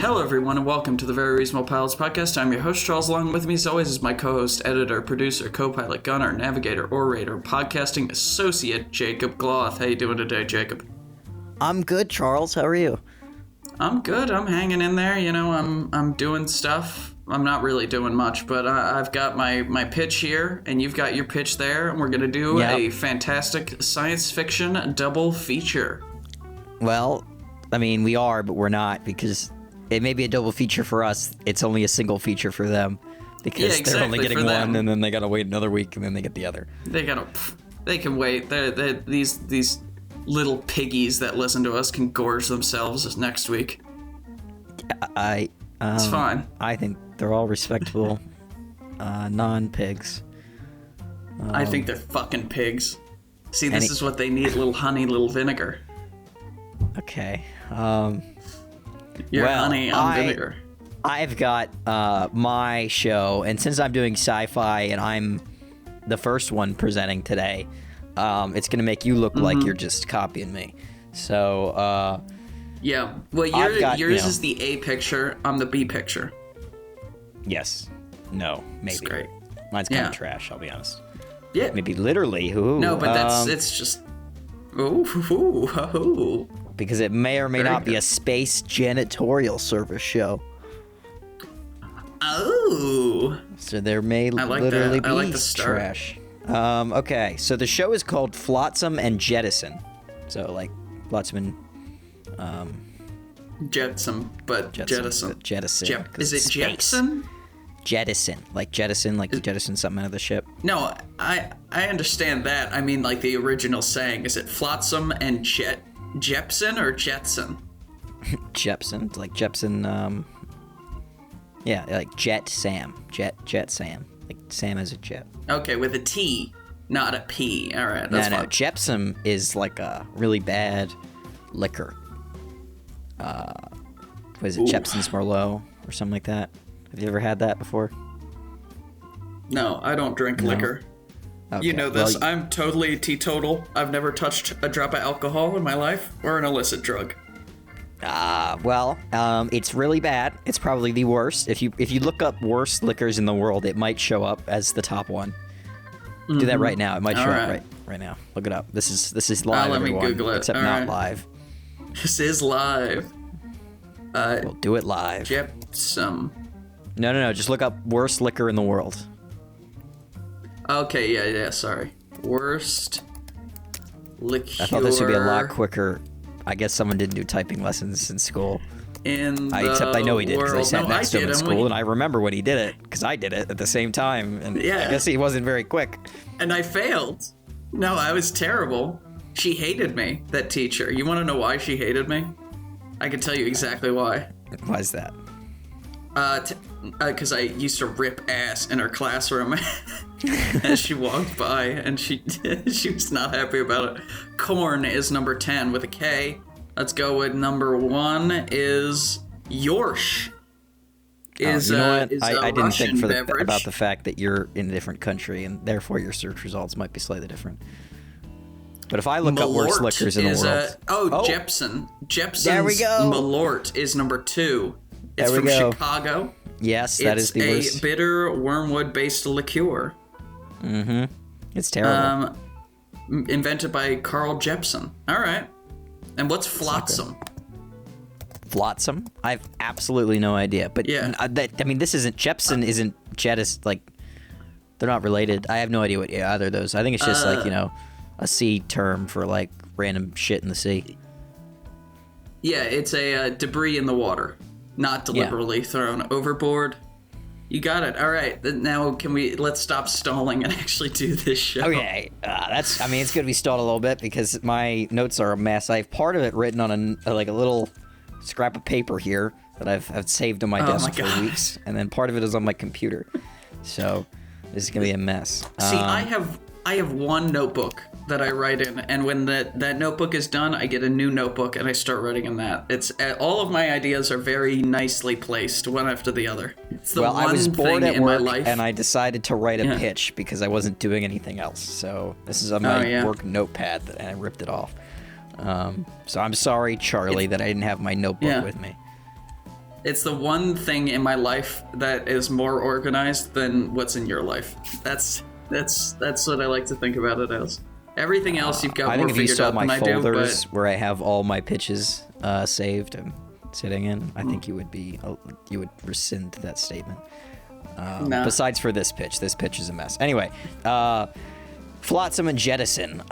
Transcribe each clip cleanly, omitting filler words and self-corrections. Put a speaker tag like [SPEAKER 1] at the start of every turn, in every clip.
[SPEAKER 1] Hello, everyone, and welcome to the Very Reasonable Pilots podcast. I'm your host, Charles. Along with me, as always, is my co-host, editor, producer, co-pilot, gunner, navigator, orator, podcasting associate, Jacob Gloth. How you doing today, Jacob?
[SPEAKER 2] I'm good, Charles. How are you?
[SPEAKER 1] I'm good. I'm hanging in there. You know, I'm doing stuff. I'm not really doing much, but I've got my pitch here, and you've got your pitch there, and we're going to do a fantastic science fiction double feature.
[SPEAKER 2] Well, I mean, we are, but we're not, because it may be a double feature for us. It's only a single feature for them, because they're only getting one, and then they gotta wait another week, and then they get the other. They
[SPEAKER 1] can wait. These little piggies that listen to us can gorge themselves next week. It's fine.
[SPEAKER 2] I think they're all respectable, non-pigs.
[SPEAKER 1] I think they're fucking pigs. See, this is what they need: little honey, little vinegar.
[SPEAKER 2] Okay.
[SPEAKER 1] You're honey, I'm vinegar.
[SPEAKER 2] I've got my show, and since I'm doing sci-fi and I'm the first one presenting today, it's going to make you look like you're just copying me. So,
[SPEAKER 1] yeah. Well, yours is the A picture. I'm the B picture.
[SPEAKER 2] Yes. No. Maybe.
[SPEAKER 1] It's great.
[SPEAKER 2] Mine's kind of trash, I'll be honest.
[SPEAKER 1] Yeah.
[SPEAKER 2] Maybe literally. Ooh.
[SPEAKER 1] No, but it's just... Ooh.
[SPEAKER 2] Because it may or may not be a space janitorial service show.
[SPEAKER 1] Oh.
[SPEAKER 2] So there may literally be
[SPEAKER 1] start.
[SPEAKER 2] Trash. Okay, so the show is called Flotsam and Jettison. So like Flotsam and
[SPEAKER 1] Jettison, but Jettison.
[SPEAKER 2] Jettison.
[SPEAKER 1] Is it Jettison?
[SPEAKER 2] Jettison, like you jettison something out of the ship.
[SPEAKER 1] No, I understand that. I mean, like the original saying. Is it Flotsam and Jettison or Jetson?
[SPEAKER 2] Jepson, like Jepson. Yeah, like Jett Sam, Jett Sam, like Sam as a jet.
[SPEAKER 1] Okay, with a T, not a P. All right, that's fine.
[SPEAKER 2] No, Jepson is like a really bad liquor. Was it Jepson's Merlot or something like that? Have you ever had that before?
[SPEAKER 1] No, I don't drink liquor. Okay. You know this. Well, I'm totally teetotal. I've never touched a drop of alcohol in my life or an illicit drug.
[SPEAKER 2] It's really bad. It's probably the worst. If you look up worst liquors in the world, it might show up as the top one. Mm-hmm. Do that right now. It might show up right now. Look it up. This is live.
[SPEAKER 1] Let me Google it.
[SPEAKER 2] Except not live.
[SPEAKER 1] This is live.
[SPEAKER 2] We'll do it live.
[SPEAKER 1] Jepson.
[SPEAKER 2] No. Just look up worst liquor in the world.
[SPEAKER 1] Okay, yeah, sorry. Worst liqueur.
[SPEAKER 2] I thought this would be a lot quicker. I guess someone didn't do typing lessons in school.
[SPEAKER 1] Except
[SPEAKER 2] I know he did, because I sat next to him in school, and I remember when he did it, because I did it at the same time, and I guess he wasn't very quick.
[SPEAKER 1] And I failed. No, I was terrible. She hated me, that teacher. You want to know why she hated me? I can tell you exactly why.
[SPEAKER 2] Why is that?
[SPEAKER 1] Because I used to rip ass in her classroom as she walked by, and she was not happy about it. Corn is number 10 with a K. Let's go with number 1 is Yorsh.
[SPEAKER 2] You know what? I didn't think about the fact that you're in a different country, and therefore your search results might be slightly different. But if I look up worst liquors in the world...
[SPEAKER 1] Jepson. Jepson's
[SPEAKER 2] there we go.
[SPEAKER 1] Malort is number 2. It's from Chicago.
[SPEAKER 2] Yes, that is the worst.
[SPEAKER 1] It's a bitter wormwood-based liqueur.
[SPEAKER 2] Mm-hmm. It's terrible.
[SPEAKER 1] Invented by Carl Jepson. All right. And what's Flotsam?
[SPEAKER 2] Flotsam? I have absolutely no idea. But this isn't Jepson. Isn't Jettison? Like, they're not related. I have no idea what either of those. I think it's just a sea term for like random shit in the sea.
[SPEAKER 1] Yeah, it's a debris in the water. Not deliberately thrown overboard. You got it. All right. Now, let's stop stalling and actually do this show.
[SPEAKER 2] Okay. It's going to be stalled a little bit because my notes are a mess. I have part of it written on a little scrap of paper here that I've saved on my desk for weeks. And then part of it is on my computer. So this is going to be a mess.
[SPEAKER 1] See, I have one notebook that I write in, and when that notebook is done, I get a new notebook and I start writing in that. It's all of my ideas are very nicely placed, one after the other. It's the one
[SPEAKER 2] I was bored
[SPEAKER 1] thing
[SPEAKER 2] at work,
[SPEAKER 1] in my life.
[SPEAKER 2] And I decided to write a pitch because I wasn't doing anything else. So this is on my work notepad, and I ripped it off. So I'm sorry, Charlie, that I didn't have my notebook with me.
[SPEAKER 1] It's the one thing in my life that is more organized than what's in your life. That's what I like to think about it as. Everything else you've got more figured out than I do. I think if you saw my folders
[SPEAKER 2] where I have all my pitches saved and sitting in, I think you would rescind that statement.
[SPEAKER 1] No.
[SPEAKER 2] Besides for this pitch is a mess. Anyway, Flotsam Jettison.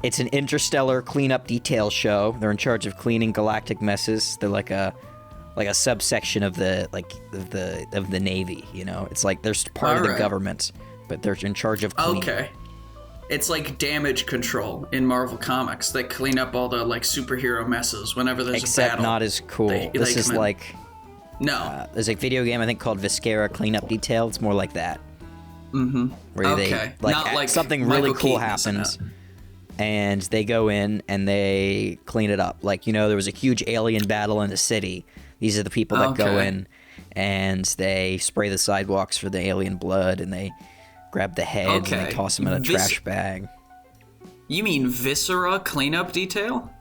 [SPEAKER 2] It's an interstellar cleanup detail show. They're in charge of cleaning galactic messes. They're like a subsection of the Navy. You know, it's like they're part of the government, but they're in charge of cleaning.
[SPEAKER 1] Okay. It's like damage control in Marvel Comics. They clean up all the like superhero messes whenever there's a battle.
[SPEAKER 2] Except not as cool. This is like there's a video game I think called Viscera Cleanup Detail. It's more like that.
[SPEAKER 1] Mm-hmm.
[SPEAKER 2] Where they like something really cool happens, and they go in and they clean it up. Like, you know, there was a huge alien battle in the city. These are the people that go in and they spray the sidewalks for the alien blood, and they grab the heads and they toss them in a trash bag.
[SPEAKER 1] You mean Viscera Cleanup Detail?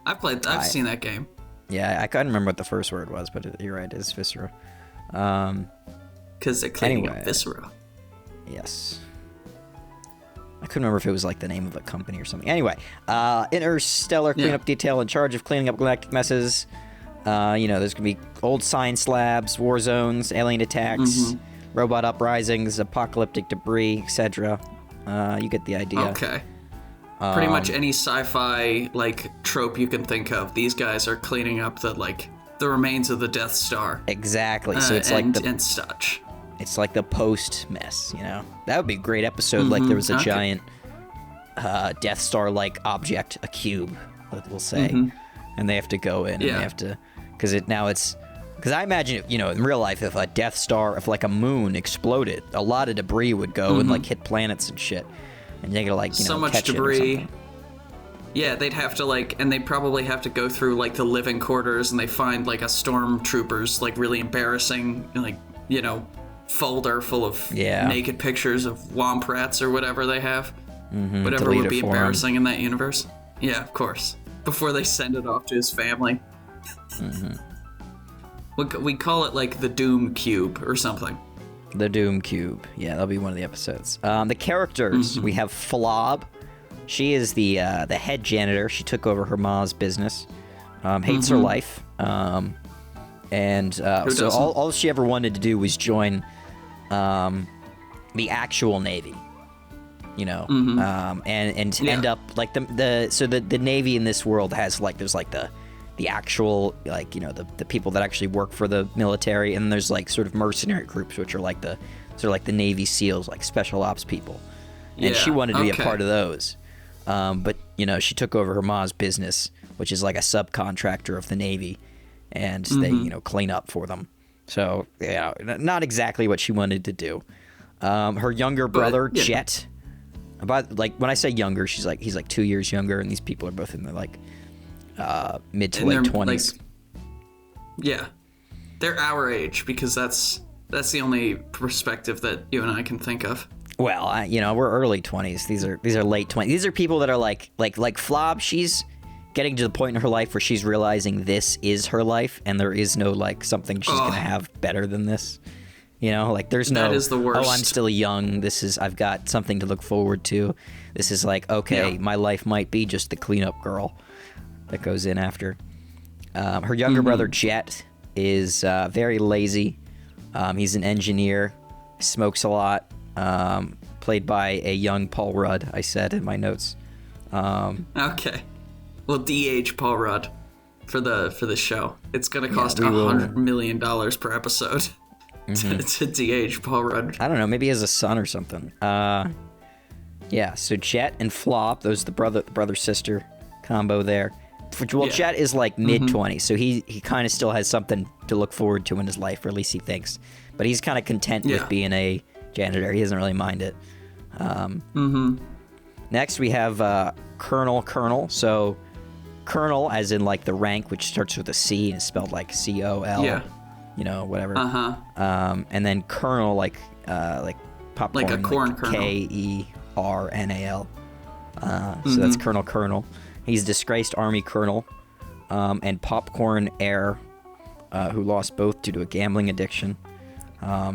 [SPEAKER 1] I've seen that game.
[SPEAKER 2] Yeah, I couldn't remember what the first word was, but you're right, it's Viscera.
[SPEAKER 1] Because they're cleaning up Viscera.
[SPEAKER 2] Yes. I couldn't remember if it was like the name of a company or something. Anyway, interstellar cleanup detail in charge of cleaning up galactic messes. You know, there's going to be old science labs, war zones, alien attacks, robot uprisings, apocalyptic debris, etc. You get the idea.
[SPEAKER 1] Okay. Pretty much any sci-fi like trope you can think of, these guys are cleaning up the remains of the Death Star.
[SPEAKER 2] Exactly. So it's
[SPEAKER 1] and such.
[SPEAKER 2] It's like the post mess, you know. That would be a great episode. Like there was a giant Death Star-like object, a cube, we'll say, and they have to go in and they have to, because I imagine, you know, in real life, if a Death Star, if like a moon exploded, a lot of debris would go and like hit planets and shit, and they gotta like, you know,
[SPEAKER 1] so much
[SPEAKER 2] catch
[SPEAKER 1] debris.
[SPEAKER 2] it or something.
[SPEAKER 1] Yeah, they'd have to and they'd probably have to go through like the living quarters, and they find like a stormtrooper's like really embarrassing, like, you know, folder full of naked pictures of womp rats or whatever they have. Whatever would be embarrassing in that universe. Yeah, of course. Before they send it off to his family. We call it like the Doom Cube or something.
[SPEAKER 2] The Doom Cube. Yeah, that'll be one of the episodes. The characters, we have Flob. She is the head janitor. She took over her ma's business. Hates her life. So all she ever wanted to do was join the actual Navy, you know, and end up like the Navy in this world has like, there's like the actual, like, you know, the people that actually work for the military, and there's like sort of mercenary groups, which are like the sort of like the Navy SEALs, like special ops people, and she wanted to be a part of those, but you know, she took over her ma's business, which is like a subcontractor of the Navy, and they, you know, clean up for them. So, yeah, not exactly what she wanted to do. Her younger brother, Jett, about, like, when I say younger, he's like 2 years younger, and these people are both in their, like, mid to late 20s.
[SPEAKER 1] Like, they're our age, because that's the only perspective that you and I can think of.
[SPEAKER 2] Well, you know, we're early 20s. These are late 20s. These are people that are like Flob. She's getting to the point in her life where she's realizing this is her life, and there is no like something she's gonna have better than this. You know, like there's no,
[SPEAKER 1] that is the worst.
[SPEAKER 2] Oh, I'm still young. I've got something to look forward to. This is like, okay, my life might be just the cleanup girl that goes in after. Her younger brother Jett is very lazy. He's an engineer, smokes a lot. Played by a young Paul Rudd, I said in my notes.
[SPEAKER 1] Okay. Well, DH Paul Rudd for the show. It's gonna cost $100 million per episode to DH Paul Rudd.
[SPEAKER 2] I don't know. Maybe he has a son or something. Yeah. So Jett and Flob, those the brother sister combo there. Well, Jett is like mid 20s, so he kind of still has something to look forward to in his life, or at least he thinks. But he's kind of content with being a janitor. He doesn't really mind it. Next, we have Kernal. So Kernal, as in like the rank, which starts with a C and is spelled like C-O-L.
[SPEAKER 1] Yeah.
[SPEAKER 2] You know, whatever. And then Kernal, like popcorn,
[SPEAKER 1] like a corn kernel.
[SPEAKER 2] K-E-R-N-A-L. So that's Kernal. He's a disgraced Army colonel, and popcorn heir. who lost both due to a gambling addiction.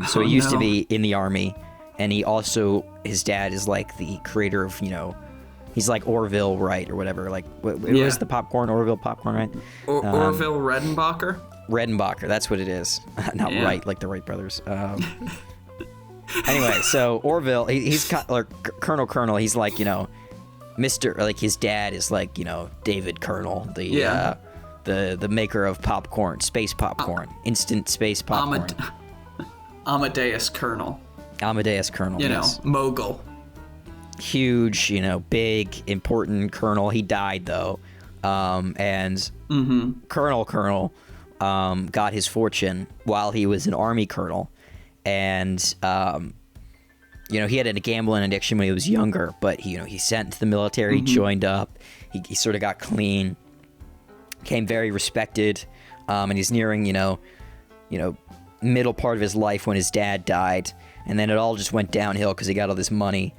[SPEAKER 2] So he used to be in the army, and he also, his dad is like the creator of, he's like Orville Wright or whatever. Like, what was the popcorn? Orville popcorn, right?
[SPEAKER 1] Orville Redenbacher?
[SPEAKER 2] Redenbacher, that's what it is. Not Wright, like the Wright brothers. Anyway, so Orville, he's Kernal. He's like, Mr. Like his dad is like, David Kernal, the maker of popcorn, space popcorn, instant space popcorn.
[SPEAKER 1] Amadeus Kernal.
[SPEAKER 2] Amadeus Kernal, yes.
[SPEAKER 1] Mogul.
[SPEAKER 2] Huge, big, important Kernal. He died though, and Kernal got his fortune while he was an army colonel, and he had a gambling addiction when he was younger, but he sent to the military, joined up, he sort of got clean, became very respected, and he's nearing middle part of his life when his dad died, and then it all just went downhill because he got all this money,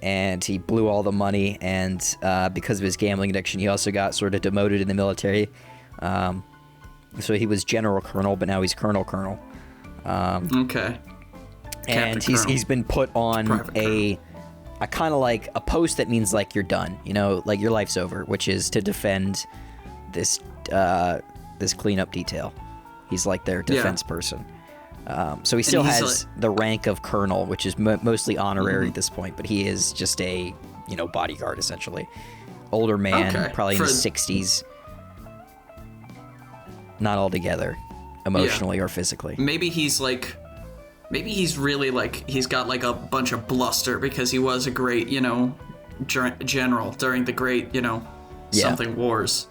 [SPEAKER 2] and he blew all the money, and because of his gambling addiction, he also got sort of demoted in the military. So he was General Colonel, but now he's Colonel.
[SPEAKER 1] Okay.
[SPEAKER 2] And he's been put on a kind of like a post that means like you're done, like your life's over, which is to defend this cleanup detail. He's like their defense person. So he still has the rank of Colonel, which is mostly honorary at this point, but he is just a bodyguard essentially. Older man, probably in his 60s. Not altogether, emotionally or physically. Maybe he's
[SPEAKER 1] really like, he's got like a bunch of bluster because he was a great, general during the great, something wars.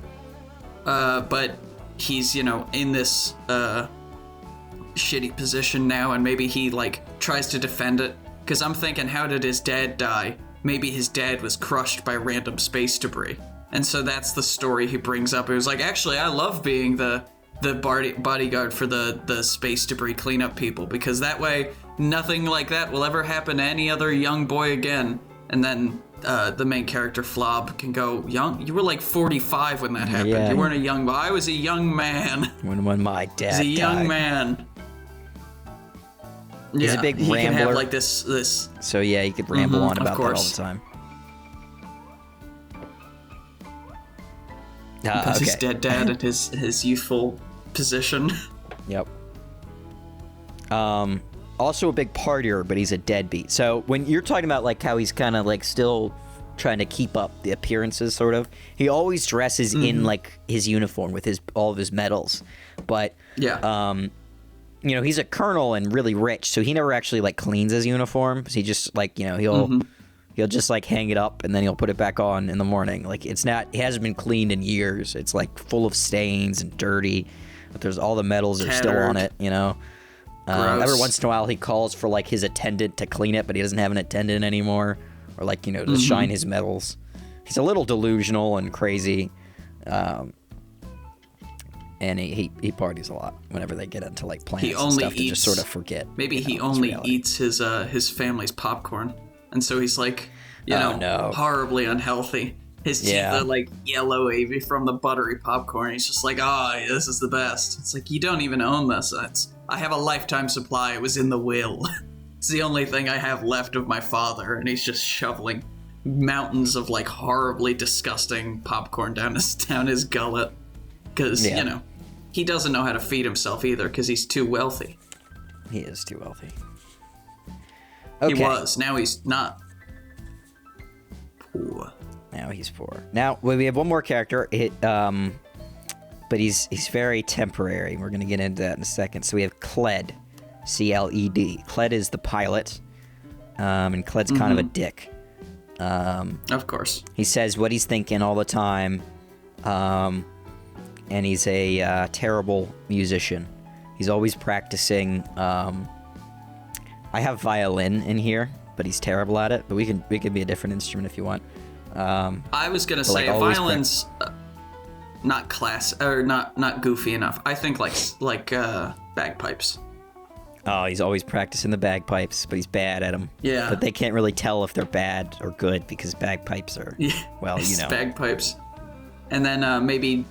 [SPEAKER 1] But he's, in this shitty position now, and maybe he like tries to defend it. Because I'm thinking, how did his dad die? Maybe his dad was crushed by random space debris. And so that's the story he brings up. It was like, actually, I love being the bodyguard for the space debris cleanup people, because that way nothing like that will ever happen to any other young boy again. And then the main character Flob can go, you were like 45 when that happened. You weren't a young boy. I was a young man.
[SPEAKER 2] When my dad
[SPEAKER 1] was a young man.
[SPEAKER 2] He's a big rambler. He can have like
[SPEAKER 1] this.
[SPEAKER 2] So yeah, he could ramble on about that all the time.
[SPEAKER 1] Because his dead dad and his youthful position.
[SPEAKER 2] Yep. Also a big partier, but he's a deadbeat. So when you're talking about like how he's kind of like still trying to keep up the appearances, sort of, he always dresses in like his uniform with all of his medals. But he's a colonel and really rich, so he never actually like cleans his uniform. So he just like he'll just like hang it up and then he'll put it back on in the morning. Like it hasn't been cleaned in years. It's like full of stains and dirty, but there's all the medals are still on it, every once in a while he calls for like his attendant to clean it, but he doesn't have an attendant anymore, or like, to shine his medals. He's a little delusional and crazy. And he parties a lot whenever they get into like plans and stuff to just sort of forget.
[SPEAKER 1] Maybe he only eats his family's popcorn. And so he's like, horribly unhealthy. His teeth are like yellow wavy from the buttery popcorn. He's just like, this is the best. It's like, you don't even own this. I have a lifetime supply. It was in the will. It's the only thing I have left of my father. And he's just shoveling mountains of like horribly disgusting popcorn down his gullet. Because, he doesn't know how to feed himself either because he's too wealthy.
[SPEAKER 2] He is too wealthy. Okay.
[SPEAKER 1] He was. Now he's not. Poor.
[SPEAKER 2] Now he's poor. Now, we have one more character, but he's very temporary. We're going to get into that in a second. So we have Cled, C-L-E-D. Cled is the pilot, and Cled's kind of a dick.
[SPEAKER 1] Of course.
[SPEAKER 2] He says what he's thinking all the time, and he's a terrible musician. He's always practicing. I have violin in here, but he's terrible at it. But we can be a different instrument if you want.
[SPEAKER 1] I was gonna say violin's not not goofy enough. I think like bagpipes.
[SPEAKER 2] Oh, he's always practicing the bagpipes, but he's bad at them.
[SPEAKER 1] Yeah.
[SPEAKER 2] But they can't really tell if they're bad or good because bagpipes are,
[SPEAKER 1] bagpipes. And then maybe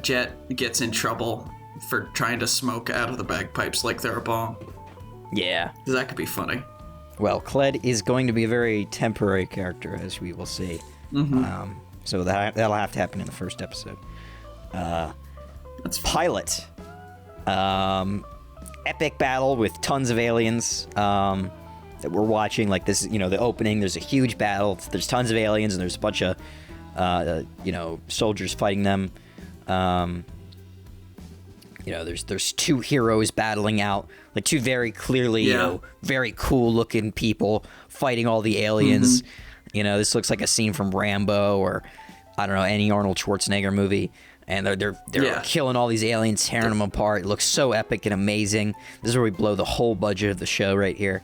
[SPEAKER 1] Jett gets in trouble for trying to smoke out of the bagpipes like they're a bomb.
[SPEAKER 2] Yeah.
[SPEAKER 1] That could be funny.
[SPEAKER 2] Well, Kled is going to be a very temporary character, as we will see. So that'll have to happen in the first episode.
[SPEAKER 1] That's
[SPEAKER 2] Pilot. Epic battle with tons of aliens that we're watching. Like this, the opening, there's a huge battle. There's tons of aliens, and there's a bunch of, soldiers fighting them. There's two heroes battling out, like two very clearly, very cool-looking people fighting all the aliens. This looks like a scene from Rambo or, I don't know, any Arnold Schwarzenegger movie. And they're killing all these aliens, tearing them apart. It looks so epic and amazing. This is where we blow the whole budget of the show right here.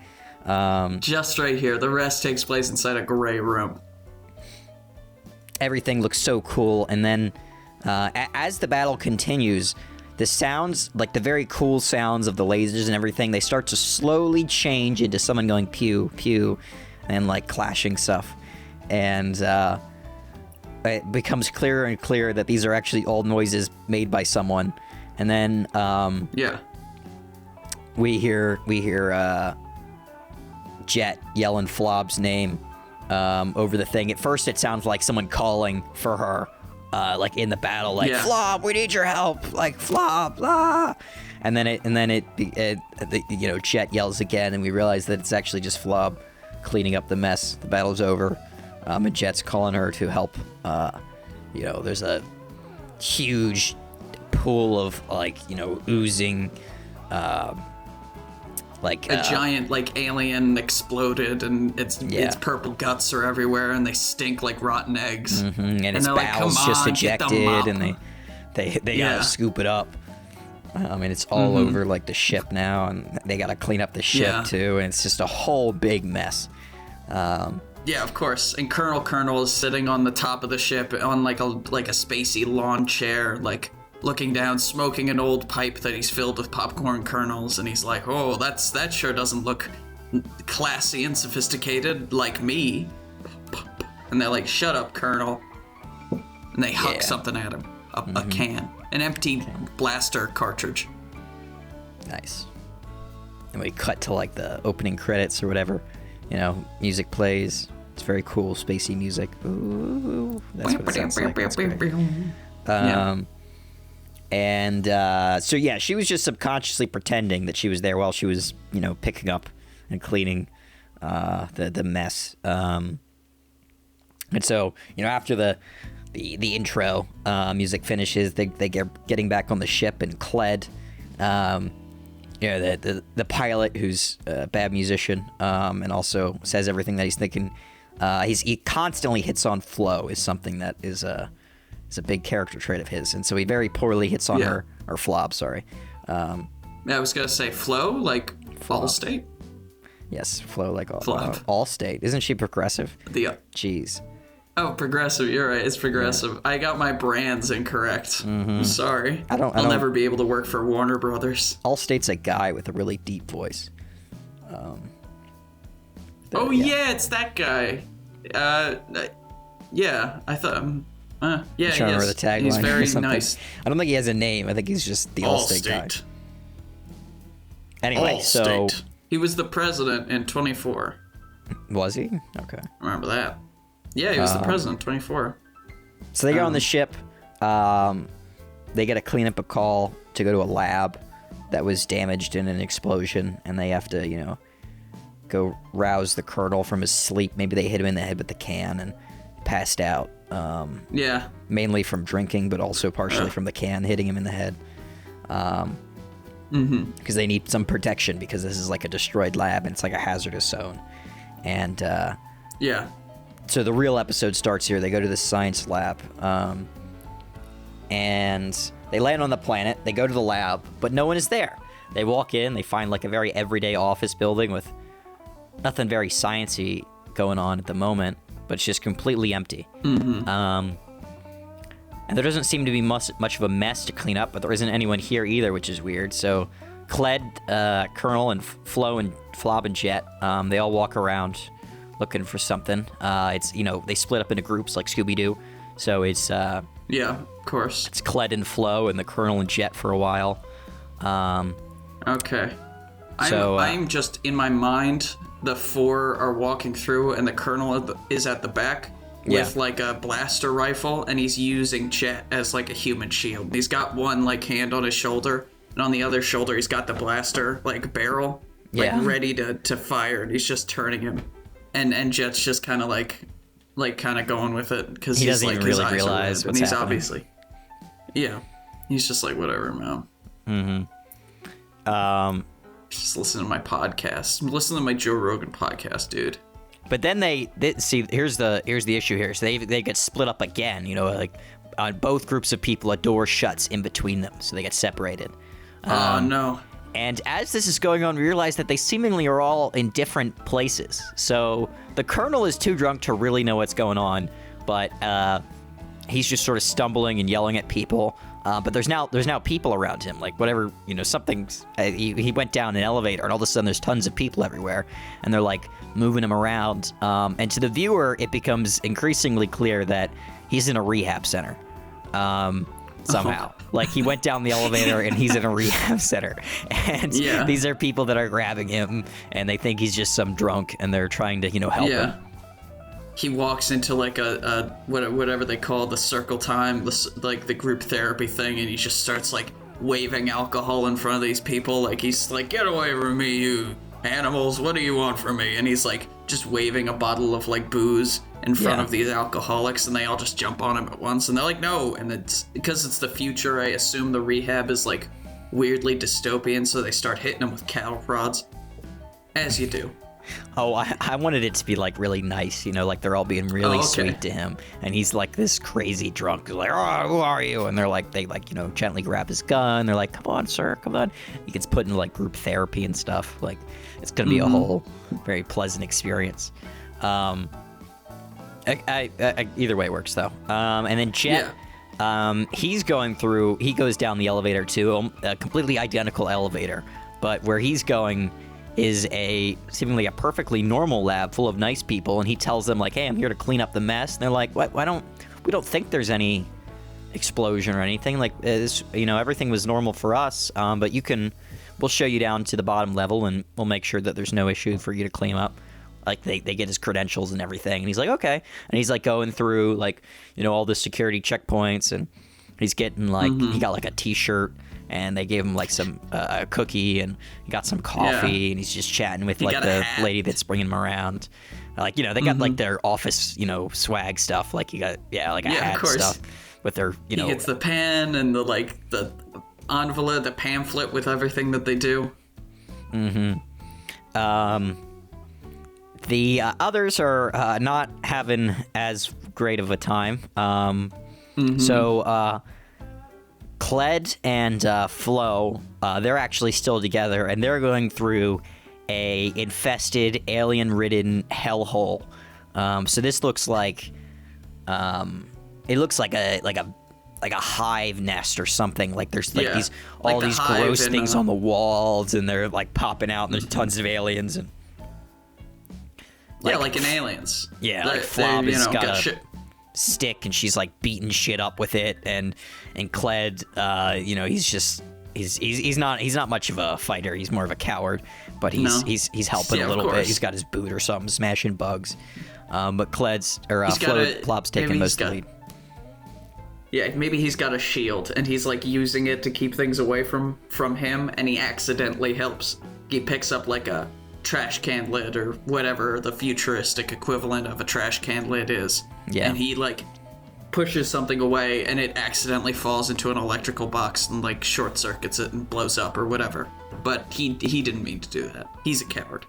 [SPEAKER 1] Just right here. The rest takes place inside a gray room.
[SPEAKER 2] Everything looks so cool. And then as the battle continues, the sounds, like the very cool sounds of the lasers and everything, they start to slowly change into someone going pew, pew, and like clashing stuff. And it becomes clearer and clearer that these are actually all noises made by someone. And then we hear Jett yelling Flob's name over the thing. At first it sounds like someone calling for her, like in the battle, like Flob, we need your help, like Flob, blah. And then Jett yells again, and we realize that it's actually just Flob cleaning up the mess. The battle's over. And Jett's calling her to help. There's a huge pool of oozing, a
[SPEAKER 1] giant alien exploded, and its purple guts are everywhere, and they stink like rotten eggs.
[SPEAKER 2] And its bowels just ejected, and they gotta scoop it up. And it's all over like the ship now, and they gotta clean up the ship too, and it's just a whole big mess.
[SPEAKER 1] Yeah, of course. And Kernal is sitting on the top of the ship on like a spacey lawn chair, like looking down, smoking an old pipe that he's filled with popcorn kernels, and he's like, "Oh, that sure doesn't look classy and sophisticated like me." And they're like, "Shut up, Kernal." And they huck something at him, a can, an empty blaster cartridge.
[SPEAKER 2] Nice. And we cut to like the opening credits or whatever. Music plays. It's very cool, spacey music. Ooh, that's what it sounds like. That's great. So she was just subconsciously pretending that she was there while she was, picking up and cleaning the mess. And so, after the intro music finishes, they get getting back on the ship, and Kled, the pilot, who's a bad musician, and also says everything that he's thinking. He constantly hits on Flo, is something that is a big character trait of his, and so he very poorly hits on her, or Flob, sorry. I
[SPEAKER 1] was gonna say Flo, like Allstate.
[SPEAKER 2] Yes, Flo, like Allstate. Isn't she progressive? Jeez.
[SPEAKER 1] Oh, progressive. You're right. It's progressive. Yeah. I got my brands incorrect. I'm sorry. I'll never be able to work for Warner Brothers.
[SPEAKER 2] Allstate's a guy with a really deep voice.
[SPEAKER 1] It's that guy. I thought.
[SPEAKER 2] I'm trying to remember the tagline.
[SPEAKER 1] He's very nice.
[SPEAKER 2] I don't think he has a name. I think he's just the Allstate guy. Anyway,
[SPEAKER 1] Allstate. He was the president in 24.
[SPEAKER 2] Was he? Okay.
[SPEAKER 1] Remember that. Yeah, he was the president, 24.
[SPEAKER 2] So they go on the ship. They get a cleanup call to go to a lab that was damaged in an explosion, and they have to, go rouse the Kernal from his sleep. Maybe they hit him in the head with the can and passed out. Mainly from drinking, but also partially from the can hitting him in the head. Because they need some protection, because this is like a destroyed lab, and it's like a hazardous zone. And so the real episode starts here. They go to the science lab, and they land on the planet. They go to the lab, but no one is there. They walk in. They find like a very everyday office building with nothing very sciencey going on at the moment, but it's just completely empty. And there doesn't seem to be much of a mess to clean up, but there isn't anyone here either, which is weird. So Kled, Kernal, and Flo and Flob and Jett, they all walk around looking for something. It's, they split up into groups like Scooby-Doo. So it's... of course. It's Kled and Flo and the Kernal and Jett for a while.
[SPEAKER 1] Okay.
[SPEAKER 2] So,
[SPEAKER 1] I'm just, in my mind, the 4 are walking through, and the Kernal is at the back with, like, a blaster rifle, and he's using Jett as, like, a human shield. He's got one, like, hand on his shoulder, and on the other shoulder he's got the blaster, like, barrel, like, ready to fire, and he's just turning him. And Jett's just kind of, like kind of going with it, because
[SPEAKER 2] he
[SPEAKER 1] he's,
[SPEAKER 2] doesn't
[SPEAKER 1] like,
[SPEAKER 2] even
[SPEAKER 1] his
[SPEAKER 2] really
[SPEAKER 1] eyes
[SPEAKER 2] realize
[SPEAKER 1] are red,
[SPEAKER 2] what's
[SPEAKER 1] and he's
[SPEAKER 2] happening.
[SPEAKER 1] obviously... Yeah. He's just like, whatever, man. Just listen to my podcast. Listen to my Joe Rogan podcast, dude.
[SPEAKER 2] But then they see, here's the issue here. So they get split up again, you know, like on both groups of people, a door shuts in between them, so they get separated.
[SPEAKER 1] Oh, no.
[SPEAKER 2] And as this is going on, we realize that they seemingly are all in different places. So the Kernal is too drunk to really know what's going on, but he's just sort of stumbling and yelling at people. But there's now people around him, like whatever, you know, something's. He went down an elevator, and all of a sudden there's tons of people everywhere, and they're like moving him around. And to the viewer, it becomes increasingly clear that he's in a rehab center. Somehow, like he went down the elevator and he's in a rehab center, and these are people that are grabbing him, and they think he's just some drunk, and they're trying to, you know, help him.
[SPEAKER 1] He walks into like a whatever they call the circle time, like the group therapy thing, and he just starts like waving alcohol in front of these people, like he's like, "Get away from me, you animals! What do you want from me?" And he's like just waving a bottle of like booze in front of these alcoholics, and they all just jump on him at once, and they're like, "No!" And it's because it's the future. I assume the rehab is like weirdly dystopian, so they start hitting him with cattle prods, as you do.
[SPEAKER 2] Oh, I wanted it to be like really nice, you know, like they're all being really sweet to him, and he's like this crazy drunk, who's like, "Oh, who are you?" And they're like, they like, you know, gently grab his gun. They're like, "Come on, sir, come on." He gets put in like group therapy and stuff. Like, it's gonna be a whole very pleasant experience. Either way works though. And then Jett, he goes down the elevator too, a completely identical elevator, but where he's going is seemingly a perfectly normal lab full of nice people, and he tells them like, "Hey, I'm here to clean up the mess." And they're like, "What? We don't think there's any explosion or anything. Like, you know, everything was normal for us. But we'll show you down to the bottom level, and we'll make sure that there's no issue for you to clean up." Like they get his credentials and everything, and he's like, "Okay," and he's like going through like, you know, all the security checkpoints, and he's getting like he got like a T-shirt, and they gave him like some a cookie, and he got some coffee, and he's just chatting with like the lady that's bringing him around. Like, you know, they got like their office, you know, swag stuff. Like you got like a hat and stuff with their, you know.
[SPEAKER 1] He gets the pen and the envelope, the pamphlet with everything that they do.
[SPEAKER 2] The others are not having as great of a time. So Kled and Flo, they're actually still together, and they're going through a infested, alien-ridden hellhole. So this looks like it looks like a hive nest or something. Like there's like these gross things on the walls, and they're like popping out, and there's tons of aliens and.
[SPEAKER 1] Like in Aliens.
[SPEAKER 2] Yeah, like Flob has got a stick, and she's like beating shit up with it, and Kled, you know, he's not much of a fighter. He's more of a coward, but he's helping a little bit. He's got his boot or something, smashing bugs. But Flob's taking most of the lead.
[SPEAKER 1] Yeah, maybe he's got a shield, and he's like using it to keep things away from him, and he accidentally helps. He picks up like a trash can lid or whatever the futuristic equivalent of a trash can lid is. Yeah. And he like pushes something away, and it accidentally falls into an electrical box and like short circuits it and blows up or whatever. But he didn't mean to do that. He's a coward.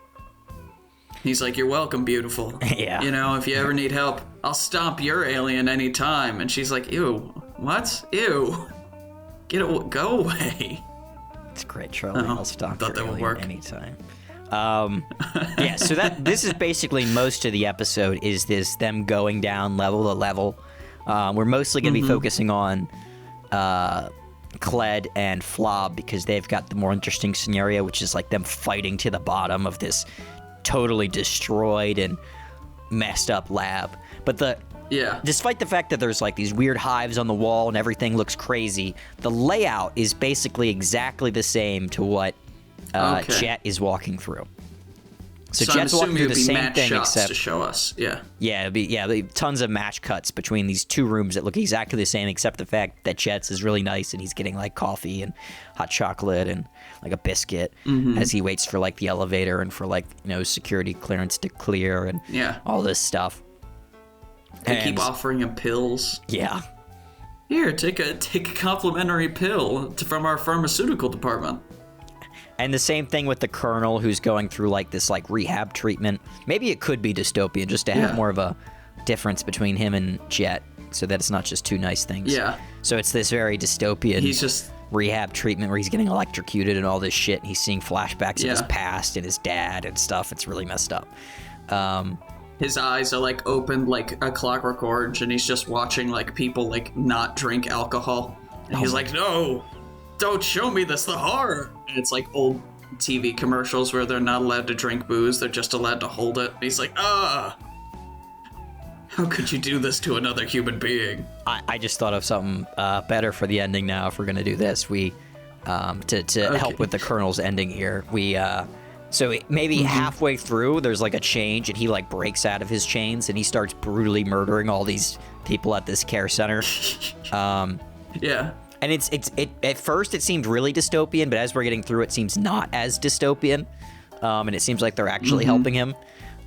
[SPEAKER 1] He's like, "You're welcome, beautiful.
[SPEAKER 2] Yeah.
[SPEAKER 1] You know, if you ever need help, I'll stomp your alien anytime." And she's like, "Ew, what? Ew. Go away."
[SPEAKER 2] It's great, Charlie. I'll stomp your alien
[SPEAKER 1] work
[SPEAKER 2] anytime. Yeah, so this is basically most of the episode is them going down level to level. We're mostly going to be focusing on Kled and Flob, because they've got the more interesting scenario, which is like them fighting to the bottom of this totally destroyed and messed up lab. But
[SPEAKER 1] Yeah.
[SPEAKER 2] despite the fact that there's like these weird hives on the wall and everything looks crazy, the layout is basically exactly the same to what Jett is walking through. So Jett's walking through the same thing, except
[SPEAKER 1] to show us. Yeah.
[SPEAKER 2] Yeah, it'd be tons of match cuts between these two rooms that look exactly the same, except the fact that Jett's is really nice and he's getting like coffee and hot chocolate and like a biscuit as he waits for like the elevator and for like security clearance to clear and all this stuff.
[SPEAKER 1] They keep offering him pills.
[SPEAKER 2] Yeah.
[SPEAKER 1] Here, take a complimentary pill from our pharmaceutical department.
[SPEAKER 2] And the same thing with the Kernal, who's going through like this like rehab treatment. Maybe it could be dystopian just to have more of a difference between him and Jett, so that it's not just two nice things.
[SPEAKER 1] Yeah.
[SPEAKER 2] So it's this very dystopian
[SPEAKER 1] He's just
[SPEAKER 2] rehab treatment where he's getting electrocuted and all this shit, and he's seeing flashbacks of his past and his dad and stuff. It's really messed up.
[SPEAKER 1] His eyes are like opened like a Clockwork Orange, and he's just watching like people like not drink alcohol. And he's like, no, don't show me this, the horror. And it's like old TV commercials where they're not allowed to drink booze, they're just allowed to hold it. And he's like, how could you do this to another human being?
[SPEAKER 2] I just thought of something better for the ending now if we're going to do this. We, to help with the Kernal's ending here, we, so maybe halfway through, there's like a change, and he like breaks out of his chains, and he starts brutally murdering all these people at this care center.
[SPEAKER 1] Yeah.
[SPEAKER 2] And it's at first it seemed really dystopian, but as we're getting through, it seems not as dystopian, and it seems like they're actually helping him.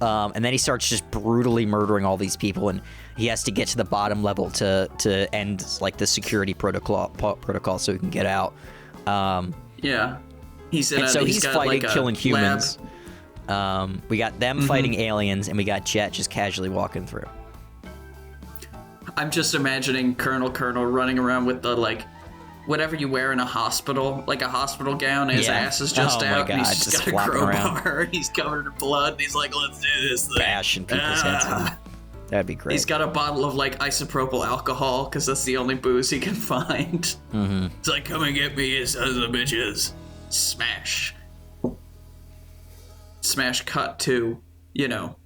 [SPEAKER 2] And then he starts just brutally murdering all these people, and he has to get to the bottom level to end like the security protocol so he can get out.
[SPEAKER 1] Yeah. He's
[SPEAKER 2] fighting,
[SPEAKER 1] like
[SPEAKER 2] killing humans. We got them fighting aliens, and we got Jett just casually walking through.
[SPEAKER 1] I'm just imagining Kernal running around with the like whatever you wear in a hospital, like a hospital gown, and his ass is just out, and he's just got a crowbar, and he's covered in blood, and he's like, let's do this thing.
[SPEAKER 2] Bashing people's heads in. That'd be great.
[SPEAKER 1] He's got a bottle of like isopropyl alcohol, because that's the only booze he can find. It's like, come and get me, you sons of bitches. Smash cut to,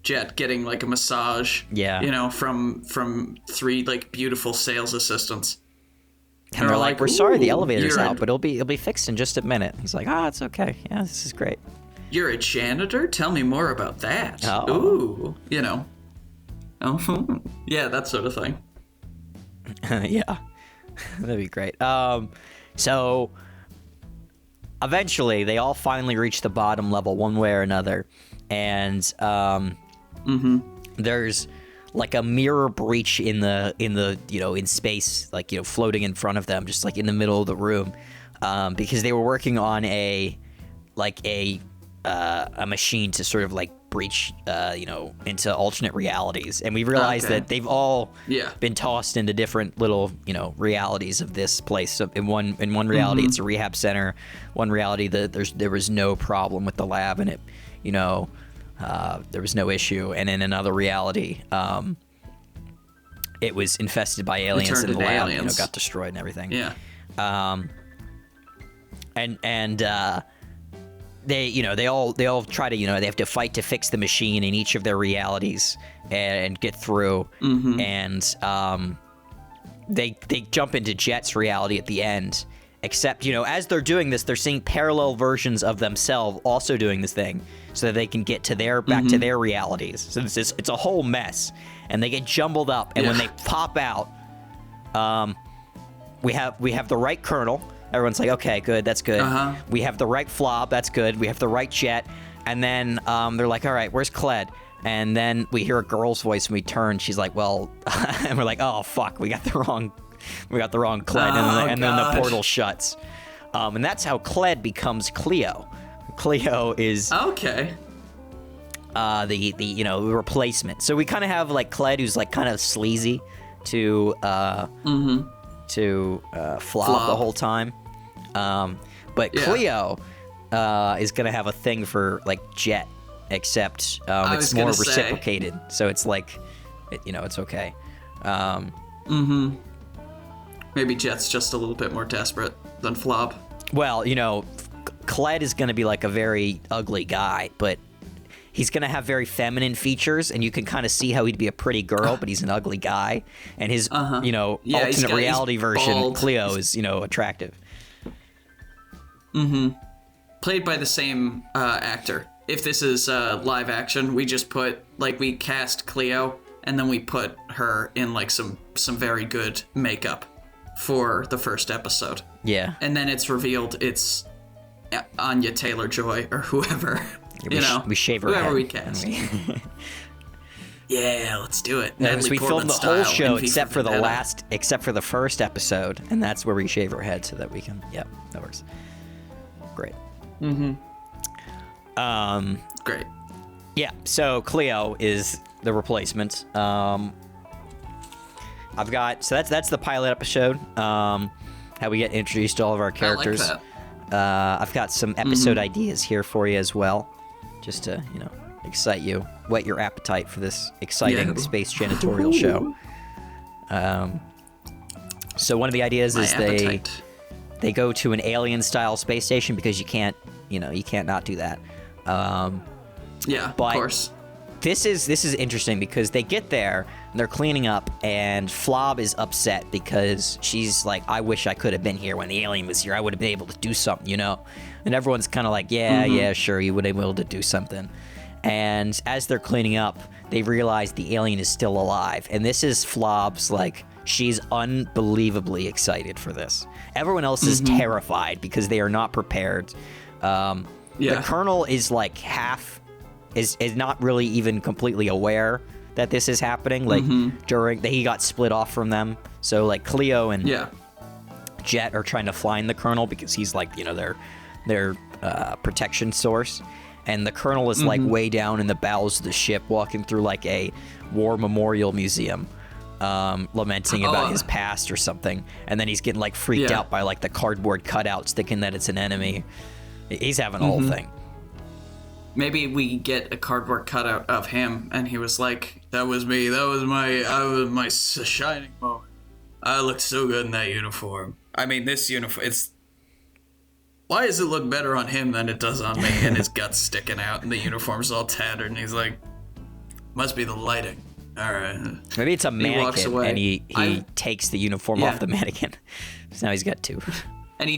[SPEAKER 1] Jett getting like a massage.
[SPEAKER 2] Yeah.
[SPEAKER 1] From three like beautiful sales assistants.
[SPEAKER 2] And they're like, we're sorry the elevator's out, but it'll be fixed in just a minute. He's like, it's okay. Yeah, this is great.
[SPEAKER 1] You're a janitor? Tell me more about that.
[SPEAKER 2] Oh.
[SPEAKER 1] Ooh, Oh, yeah, that sort of thing.
[SPEAKER 2] Yeah, that'd be great. So eventually they all finally reach the bottom level one way or another, and there's like a mirror breach in the in space, like floating in front of them, just like in the middle of the room, because they were working on a machine to sort of like breach into alternate realities, and we realized that they've all been tossed into different little realities of this place. So in one reality it's a rehab center, one reality there was no problem with the lab and it there was no issue, and in another reality it was infested by aliens and the lab got destroyed and everything. They all try to they have to fight to fix the machine in each of their realities and get through. And they jump into Jett's reality at the end. Except as they're doing this, they're seeing parallel versions of themselves also doing this thing, so that they can get to their back to their realities. So it's a whole mess, and they get jumbled up. And when they pop out, we have the right Kernal. Everyone's like, okay, good, that's good. We have the right Flob, that's good. We have the right Jett. And then they're like, all right, where's Cled? And then we hear a girl's voice, and we turn. She's like, well, and we're like, oh fuck, we got the wrong Cled. And then the portal shuts. And that's how Cled becomes Cleo. Cleo is the replacement. So we kind of have like Cled, who's like kind of sleazy to Flob the whole time. But Cleo is gonna have a thing for like Jett, except it's more reciprocated. So it's like, it's okay.
[SPEAKER 1] Maybe Jett's just a little bit more desperate than Flob.
[SPEAKER 2] Well, Cled is gonna be like a very ugly guy, but he's gonna have very feminine features, and you can kind of see how he'd be a pretty girl, but he's an ugly guy. And his, alternate reality version, bald. Cleo, is, attractive.
[SPEAKER 1] Mm-hmm. Played by the same actor. If this is live action, we just put, we cast Cleo, and then we put her in, some very good makeup for the first episode.
[SPEAKER 2] Yeah.
[SPEAKER 1] And then it's revealed it's Anya Taylor-Joy, or whoever,
[SPEAKER 2] we shave her
[SPEAKER 1] whoever
[SPEAKER 2] head.
[SPEAKER 1] we cast. Yeah, let's do it.
[SPEAKER 2] So we filmed the whole show except for the first episode, and that's where we shave her head so that we can, that works. Great.
[SPEAKER 1] Mm-hmm. Great.
[SPEAKER 2] Yeah, so Cleo is the replacement. That's the pilot episode. How we get introduced to all of our characters.
[SPEAKER 1] I like that.
[SPEAKER 2] I've got some episode ideas here for you as well, just to excite you, whet your appetite for this exciting space janitorial show. So one of the ideas is they go to an alien-style space station because you can't not do that.
[SPEAKER 1] Of course.
[SPEAKER 2] This is interesting because they get there and they're cleaning up, and Flob is upset because she's like, I wish I could have been here when the alien was here. I would have been able to do something, And everyone's kind of like, yeah, sure, you would have been able to do something. And as they're cleaning up, they realize the alien is still alive. And this is Flob's, she's unbelievably excited for this. Everyone else is terrified because they are not prepared. The Kernal is is not really even completely aware that this is happening. During he got split off from them. So Cleo and Jett are trying to find the Kernal because he's their protection source. And the Kernal is way down in the bowels of the ship, walking through a war memorial museum, lamenting about his past or something. And then he's getting freaked out by the cardboard cutouts, thinking that it's an enemy. He's having a whole thing.
[SPEAKER 1] Maybe we get a cardboard cutout of him, and he was like, "That was me. That was my shining moment. I looked so good in that uniform. I mean, this uniform. Why does it look better on him than it does on me?" And his guts sticking out, and the uniform's all tattered, and he's like, "Must be the lighting." All right.
[SPEAKER 2] Maybe it's a mannequin, and he takes the uniform off the mannequin. So now he's got two.
[SPEAKER 1] And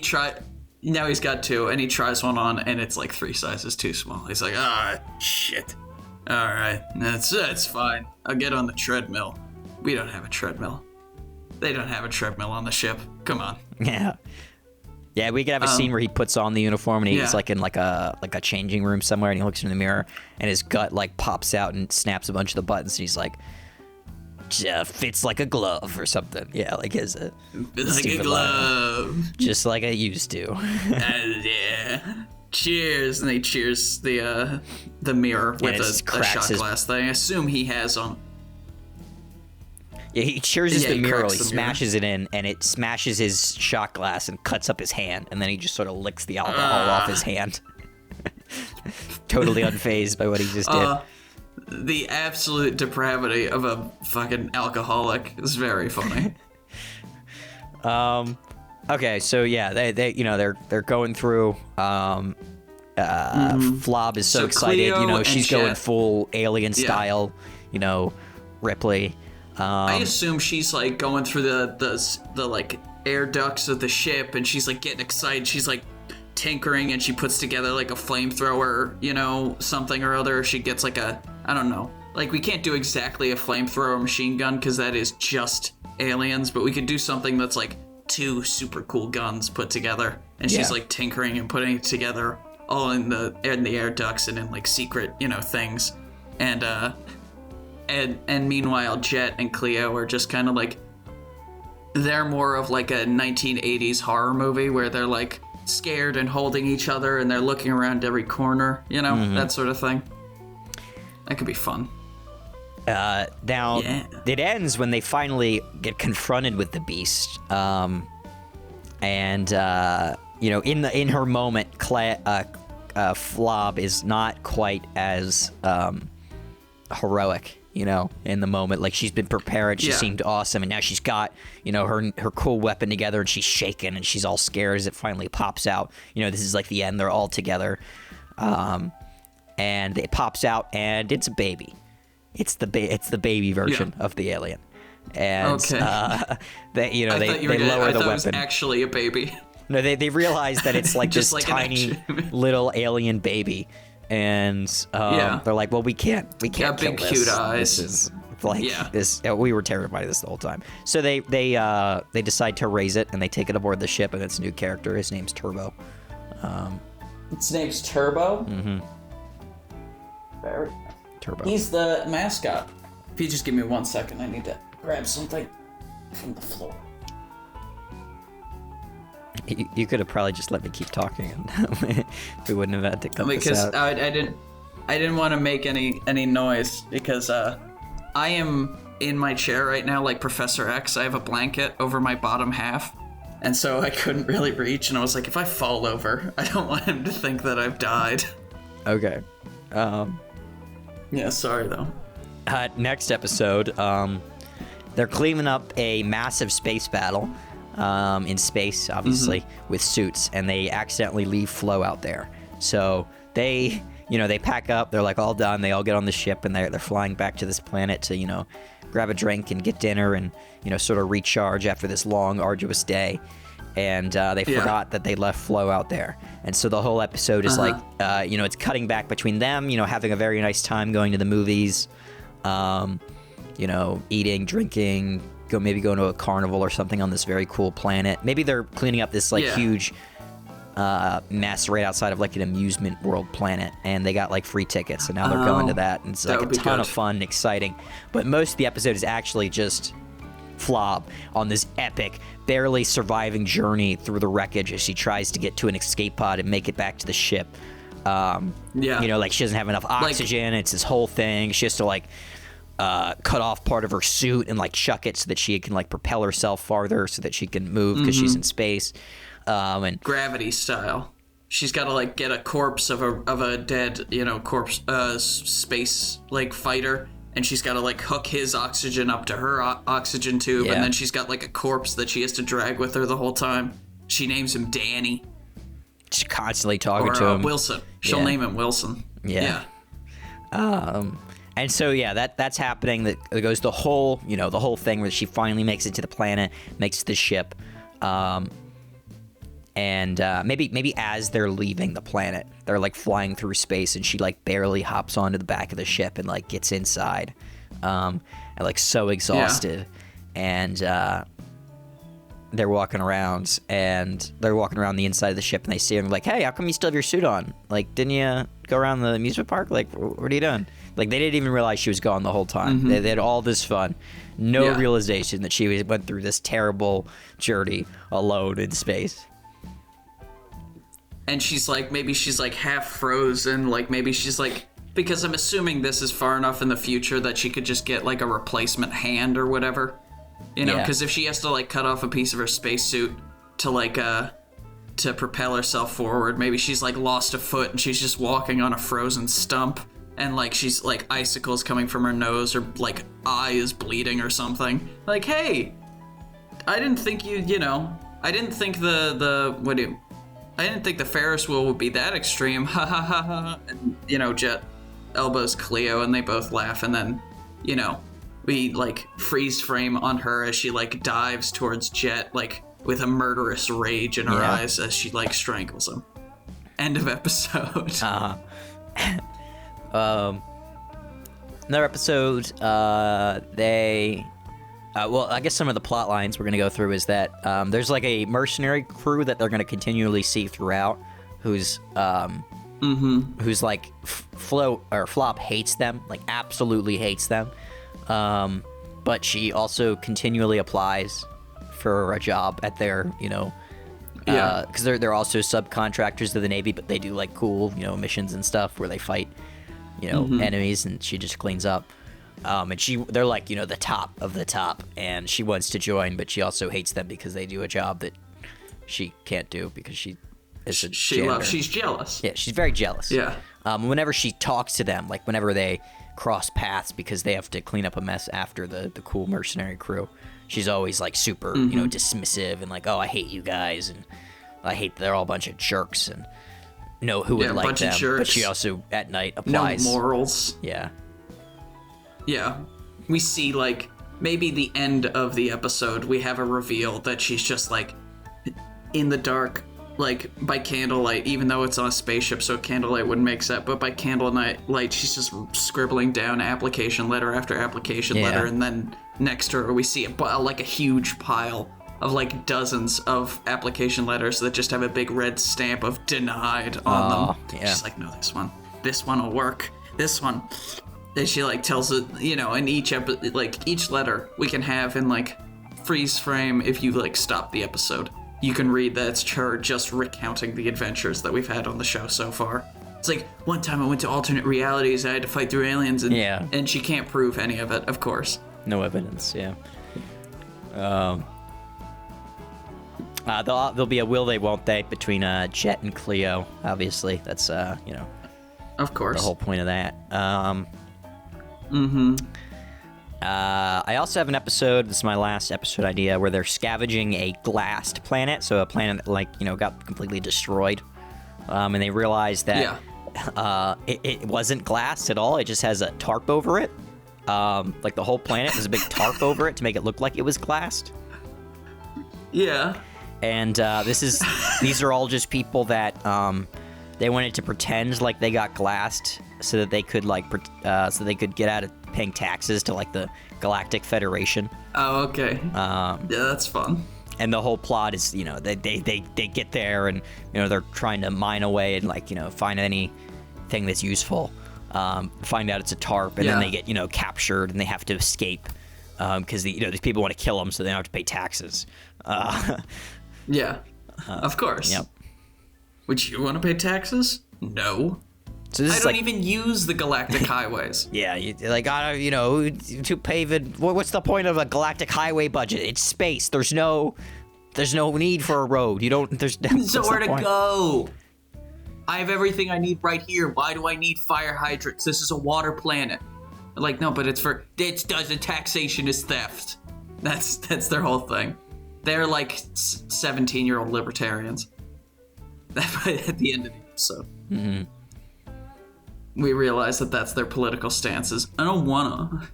[SPEAKER 1] now he's got two, and he tries one on, and it's 3 sizes too small. He's like, shit. All right, that's fine. I'll get on the treadmill. We don't have a treadmill. They don't have a treadmill on the ship. Come on.
[SPEAKER 2] Yeah. Yeah, we could have a scene where he puts on the uniform, and he's in a changing room somewhere, and he looks in the mirror, and his gut pops out and snaps a bunch of the buttons, and he's like, fits like a glove or something. Yeah, his
[SPEAKER 1] like a glove.
[SPEAKER 2] Just like I used to.
[SPEAKER 1] Yeah. Cheers. And he cheers the mirror with a shot glass that I assume he has on.
[SPEAKER 2] Yeah, he cheers the mirror, he smashes it in, and it smashes his shot glass and cuts up his hand, and then he just sort of licks the alcohol off his hand. Totally unfazed by what he just did.
[SPEAKER 1] The absolute depravity of a fucking alcoholic is very funny.
[SPEAKER 2] Okay, so they're going through. Flob is so excited,
[SPEAKER 1] Cleo
[SPEAKER 2] she's going full alien style, Ripley.
[SPEAKER 1] I assume she's going through the air ducts of the ship, and she's getting excited. She's tinkering, and she puts together a flamethrower, something or other. She gets I don't know. We can't do exactly a flamethrower machine gun because that is just aliens, but we could do something that's 2 super cool guns put together, and she's tinkering and putting it together all in the air ducts and in secret things, and meanwhile Jett and Cleo are just kind of they're more of a 1980s horror movie where they're scared and holding each other, and they're looking around every corner, that sort of thing. That could be fun.
[SPEAKER 2] It ends when they finally get confronted with the beast, and in her moment, Flob is not quite as heroic. In the moment, she's been prepared, she seemed awesome, and now she's got, her cool weapon together, and she's shaking, and she's all scared as it finally pops out. This is the end, they're all together. and it pops out, and it's a baby. It's the baby version of the alien. And they lower the weapon.
[SPEAKER 1] I thought it was actually a baby.
[SPEAKER 2] No, they realize that it's like this
[SPEAKER 1] like
[SPEAKER 2] tiny little alien baby, and they're like, well, we can't kill
[SPEAKER 1] big
[SPEAKER 2] this.
[SPEAKER 1] Cute eyes.
[SPEAKER 2] This is like this. We were terrified of this the whole time. So they decide to raise it, and they take it aboard the ship, and it's a new character. His name's Turbo.
[SPEAKER 1] Its name's Turbo.
[SPEAKER 2] Mm-hmm.
[SPEAKER 1] Very.
[SPEAKER 2] Turbo.
[SPEAKER 1] He's the mascot. If you just give me 1 second, I need to grab something from the floor.
[SPEAKER 2] You could have probably just let me keep talking, and we wouldn't have had to cut this out.
[SPEAKER 1] Because I didn't want to make any noise because I am in my chair right now like Professor X. I have a blanket over my bottom half, and so I couldn't really reach. And I was like, if I fall over, I don't want him to think that I've died.
[SPEAKER 2] Okay.
[SPEAKER 1] Yeah. Sorry though.
[SPEAKER 2] Next episode, they're cleaning up a massive space battle. In space, obviously, with suits, and they accidentally leave Flo out there. So they pack up. They're like all done. They all get on the ship, and they're flying back to this planet to grab a drink and get dinner and sort of recharge after this long, arduous day. And they forgot that they left Flo out there. And so the whole episode is like, it's cutting back between them, having a very nice time going to the movies, eating, drinking. Maybe going to a carnival or something on this very cool planet. Maybe they're cleaning up this huge mess right outside of like an amusement world planet, and they got like free tickets, and now they're going to that, and it's like a ton of fun and exciting. But most of the episode is actually just Flob on this epic, barely surviving journey through the wreckage as she tries to get to an escape pod and make it back to the ship. Like she doesn't have enough oxygen. It's this whole thing. She has to cut off part of her suit and chuck it so that she can propel herself farther so that she can move because she's in space. And
[SPEAKER 1] gravity style. She's got to get a corpse of a dead corpse space fighter, and she's got to hook his oxygen up to her oxygen tube, and then she's got a corpse that she has to drag with her the whole time. She names him Danny.
[SPEAKER 2] She's constantly talking to him.
[SPEAKER 1] Wilson. She'll name him Wilson.
[SPEAKER 2] Yeah. And so that's happening. That goes the whole thing where she finally makes it to the planet, makes the ship, and maybe as they're leaving the planet, they're flying through space, and she barely hops onto the back of the ship and gets inside, and so exhausted, and they're walking around the inside of the ship, and they see her and they're like, hey, how come you still have your suit on? Didn't you go around the amusement park? What are you doing? They didn't even realize she was gone the whole time. They had all this fun. No realization that she went through this terrible journey alone in space.
[SPEAKER 1] And she's maybe she's half frozen. Maybe she's because I'm assuming this is far enough in the future that she could just get a replacement hand or whatever. Because if she has to cut off a piece of her spacesuit to propel herself forward, maybe she's lost a foot and she's just walking on a frozen stump. And she's icicles coming from her nose, or eye is bleeding or something. Hey, I didn't think I didn't think I didn't think the Ferris wheel would be that extreme. Ha ha ha ha. And Jett elbows Cleo, and they both laugh, and then we freeze frame on her as she dives towards Jett with a murderous rage in her eyes as she strangles him. End of episode.
[SPEAKER 2] Another episode, they I guess some of the plot lines we're going to go through is that there's a mercenary crew that they're going to continually see throughout who's Flop hates them, absolutely hates them, but she also continually applies for a job at their because they're also subcontractors to the Navy, but they do cool missions and stuff where they fight enemies, and she just cleans up. And they're the top of the top, and she wants to join, but she also hates them because they do a job that she can't do because she is a janitor.
[SPEAKER 1] She's jealous.
[SPEAKER 2] Yeah, she's very jealous.
[SPEAKER 1] Yeah.
[SPEAKER 2] Whenever she talks to them, whenever they cross paths because they have to clean up a mess after the cool mercenary crew, she's always super, dismissive and oh, I hate you guys, and I hate they're all a bunch of jerks, and know who would like
[SPEAKER 1] bunch
[SPEAKER 2] them,
[SPEAKER 1] of jerks.
[SPEAKER 2] but she also at night applies
[SPEAKER 1] No morals.
[SPEAKER 2] Yeah.
[SPEAKER 1] Yeah. We see, like, maybe the end of the episode, we have a reveal that she's just, like, in the dark, like, by candlelight, even though it's on a spaceship, so candlelight wouldn't make sense, but by candlelight, she's just scribbling down application letter after application letter, and then next to her we see a huge pile of, like, dozens of application letters that just have a big red stamp of denied on them.
[SPEAKER 2] Yeah.
[SPEAKER 1] She's like, no, this one will work. This one. And she, like, tells it, you know, in each letter we can have in, like, freeze frame. If you, like, stop the episode, you can read that it's her just recounting the adventures that we've had on the show so far. It's like, one time I went to alternate realities, I had to fight through aliens, and she can't prove any of it, of course.
[SPEAKER 2] No evidence, yeah. There'll be a will they, won't they between Jett and Cleo, obviously. That's, you know,
[SPEAKER 1] of course,
[SPEAKER 2] the whole point of that. I also have an episode, this is my last episode idea, where they're scavenging a glassed planet, so a planet that, like, you know, got completely destroyed. And they realize that it wasn't glassed at all, it just has a tarp over it. Like, the whole planet was a big tarp over it to make it look like it was glassed.
[SPEAKER 1] Yeah.
[SPEAKER 2] And these are all just people that they wanted to pretend like they got glassed so that they could, like, so they could get out of paying taxes to, like, the Galactic Federation.
[SPEAKER 1] Oh, okay. Yeah, that's fun.
[SPEAKER 2] And the whole plot is, you know, they get there and, you know, they're trying to mine away and, like, you know, find anything that's useful. Find out it's a tarp, and then they get, you know, captured and they have to escape because you know, these people want to kill them so they don't have to pay taxes.
[SPEAKER 1] Yeah, of course.
[SPEAKER 2] Yep.
[SPEAKER 1] Would you want to pay taxes? No.
[SPEAKER 2] So this
[SPEAKER 1] I
[SPEAKER 2] is
[SPEAKER 1] don't
[SPEAKER 2] like,
[SPEAKER 1] even use the galactic highways.
[SPEAKER 2] Yeah, you know, to pave it. What's the point of a galactic highway budget? It's space. There's no need for a road. You don't. There's
[SPEAKER 1] somewhere to go. I have everything I need right here. Why do I need fire hydrants? This is a water planet. Like, no, but it's taxation is theft. That's their whole thing. They're like 17-year-old libertarians. At the end of the episode. Mm-hmm. We realize that that's their political stances. I don't wanna.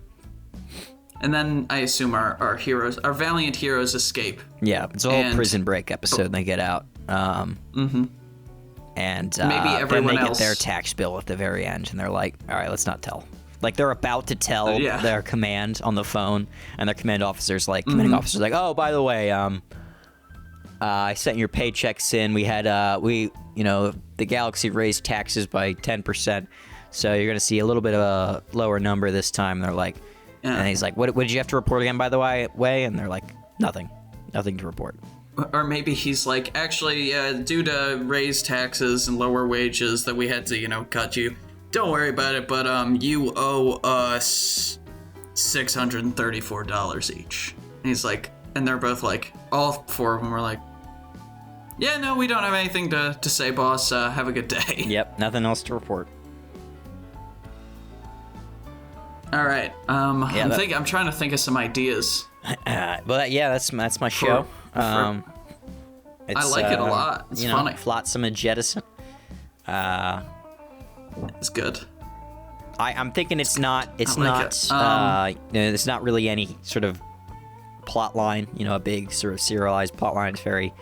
[SPEAKER 1] And then I assume our heroes, our valiant heroes, escape.
[SPEAKER 2] Yeah, it's a whole prison break episode. And they get out. And
[SPEAKER 1] maybe everyone
[SPEAKER 2] then they
[SPEAKER 1] else
[SPEAKER 2] get their tax bill at the very end, and they're like, "All right, let's not tell." Like, they're about to tell their command on the phone, and their commanding officer's like, "Oh, by the way, I sent your paychecks in. We had you know, the galaxy raised taxes by 10%, so you're gonna see a little bit of a lower number this time." And they're like, and he's like, "What did you have to report again, by the way?" And they're like, nothing to report.
[SPEAKER 1] Or maybe he's like, actually, due to raised taxes and lower wages that we had to, you know, cut you. Don't worry about it, but you owe us $634 each. And he's like, and they're both like, all four of them are like, yeah, no, we don't have anything to say, boss. Have a good day.
[SPEAKER 2] Yep, nothing else to report.
[SPEAKER 1] All right. I'm trying to think of some ideas.
[SPEAKER 2] Well, yeah, that's my show.
[SPEAKER 1] I like it a lot. It's funny.
[SPEAKER 2] Flotsam Jettison.
[SPEAKER 1] It's good.
[SPEAKER 2] I'm thinking it's not
[SPEAKER 1] it's not
[SPEAKER 2] really any sort of plot line, you know, a big sort of serialized plot line. It's very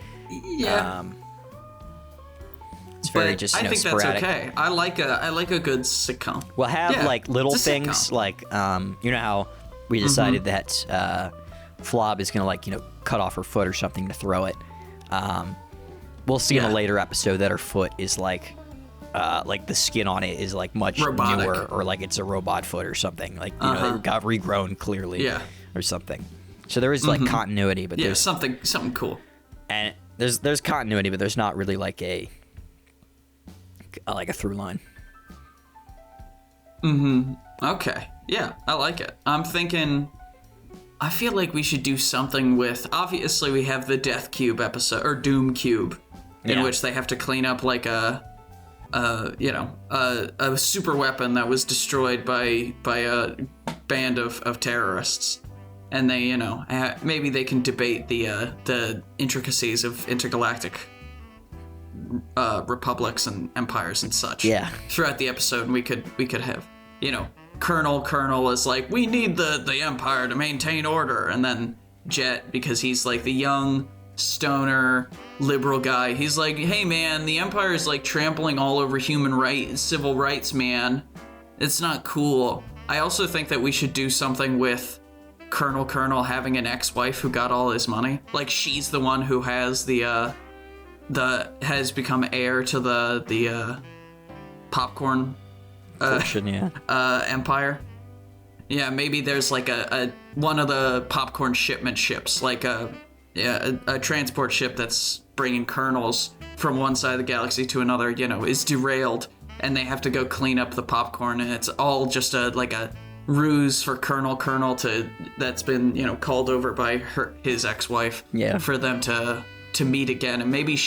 [SPEAKER 2] it's very just, you know,
[SPEAKER 1] I think
[SPEAKER 2] sporadic.
[SPEAKER 1] That's okay. I like a good sitcom.
[SPEAKER 2] We'll have like little things like you know how we decided that Flob is gonna, like, you know, cut off her foot or something to throw it. We'll see in a later episode that her foot is like the skin on it is like much
[SPEAKER 1] robotic.
[SPEAKER 2] Newer, or like it's a robot foot or something. Like, you know, it got regrown clearly, or something. So there is like continuity, but there's
[SPEAKER 1] something cool.
[SPEAKER 2] And there's continuity, but there's not really like a through line.
[SPEAKER 1] Okay. Yeah, I like it. I'm thinking, I feel like we should do something with, obviously we have the Death Cube episode, or Doom Cube, in which they have to clean up like a super weapon that was destroyed by a band of terrorists. And they, you know, maybe they can debate the intricacies of intergalactic republics and empires and such.
[SPEAKER 2] Yeah.
[SPEAKER 1] Throughout the episode, and we could have, Kernal is like, we need the empire to maintain order, and then Jett, because he's like the young stoner liberal guy, he's like, hey man, the empire is like trampling all over civil rights, man. It's not cool. I also think that we should do something with Kernal having an ex-wife who got all his money. Like, she's the one who has has become heir to the popcorn
[SPEAKER 2] Fortune,
[SPEAKER 1] empire. Yeah, maybe there's like a one of the popcorn shipment ships, like a transport ship that's bringing kernels from one side of the galaxy to another, is derailed, and they have to go clean up the popcorn, and it's all just a ruse for Kernal that's been, called over by his ex-wife.
[SPEAKER 2] Yeah.
[SPEAKER 1] For them to meet again, and maybe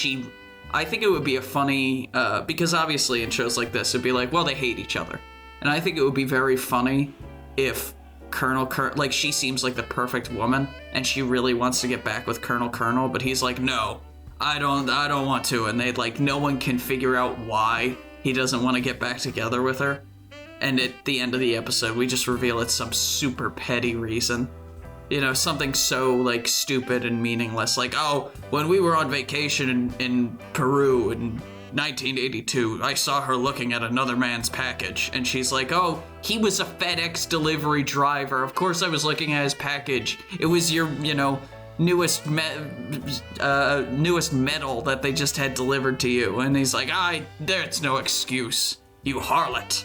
[SPEAKER 1] I think it would be a funny, because obviously in shows like this, it'd be like, well, they hate each other. And I think it would be very funny if Kernal, she seems like the perfect woman, and she really wants to get back with Kernal, but he's like, no, I don't want to. And no one can figure out why he doesn't want to get back together with her. And at the end of the episode, we just reveal it's some super petty reason. Something so, stupid and meaningless. Like, oh, when we were on vacation in Peru in 1982, I saw her looking at another man's package. And she's like, oh, he was a FedEx delivery driver. Of course I was looking at his package. It was your, newest metal that they just had delivered to you. And he's like, there's no excuse, you harlot.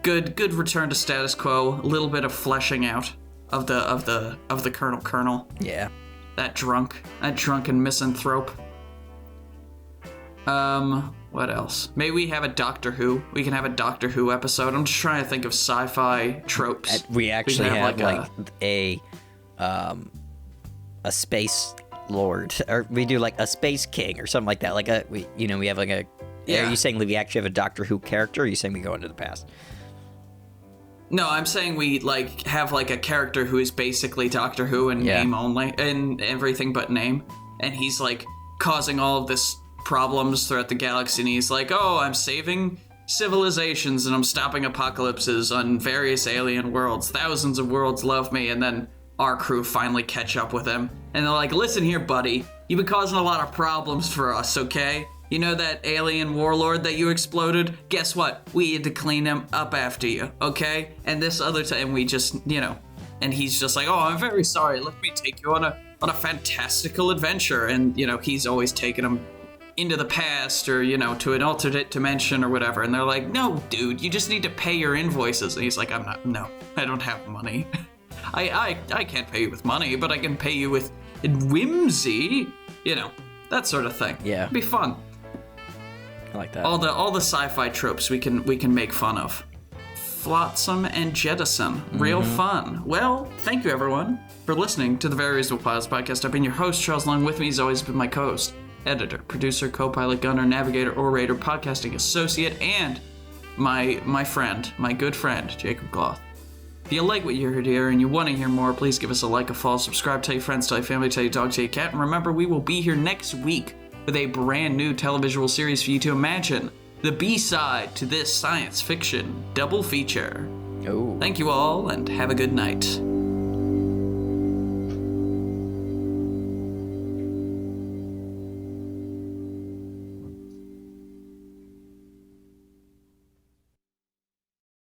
[SPEAKER 1] Good return to status quo. A little bit of fleshing out of the Kernal.
[SPEAKER 2] Yeah.
[SPEAKER 1] That drunken misanthrope. What else? Maybe we have a Doctor Who. We can have a Doctor Who episode. I'm just trying to think of sci-fi tropes.
[SPEAKER 2] We actually have a space lord, or we do a space king or something like that. We have a. Yeah. Are you saying we actually have a Doctor Who character, or are you saying we go into the past?
[SPEAKER 1] No, I'm saying we have a character who is basically Doctor Who in name only, and everything but name, and he's causing all of this problems throughout the galaxy, and he's like, oh, I'm saving civilizations and I'm stopping apocalypses on various alien worlds. Thousands of worlds love me, and then our crew finally catch up with him, and they're like, listen here, buddy, you've been causing a lot of problems for us, okay? You know that alien warlord that you exploded? Guess what? We had to clean him up after you, okay? And this other time we just, and he's just like, oh, I'm very sorry. Let me take you on a fantastical adventure. And, he's always taking him into the past or, to an alternate dimension or whatever. And they're like, no, dude, you just need to pay your invoices. And he's like, I don't have money. I can't pay you with money, but I can pay you with whimsy, that sort of thing.
[SPEAKER 2] Yeah.
[SPEAKER 1] It'd be fun.
[SPEAKER 2] I like that.
[SPEAKER 1] All the sci-fi tropes we can make fun of. Flotsam and Jettison. Real fun. Well, thank you everyone for listening to the Very Reasonable Pilots podcast. I've been your host, Charles. Along with me has always been my co-host, editor, producer, co-pilot, gunner, navigator, orator, podcasting associate, and my friend, my good friend, Jacob Gloth. If you like what you heard here and you want to hear more, please give us a like, a follow, subscribe, tell your friends, tell your family, tell your dog, tell your cat, and remember, we will be here next week with a brand new televisual series for you to imagine. The B-side to this science fiction double feature.
[SPEAKER 2] Oh.
[SPEAKER 1] Thank you all, and have a good night.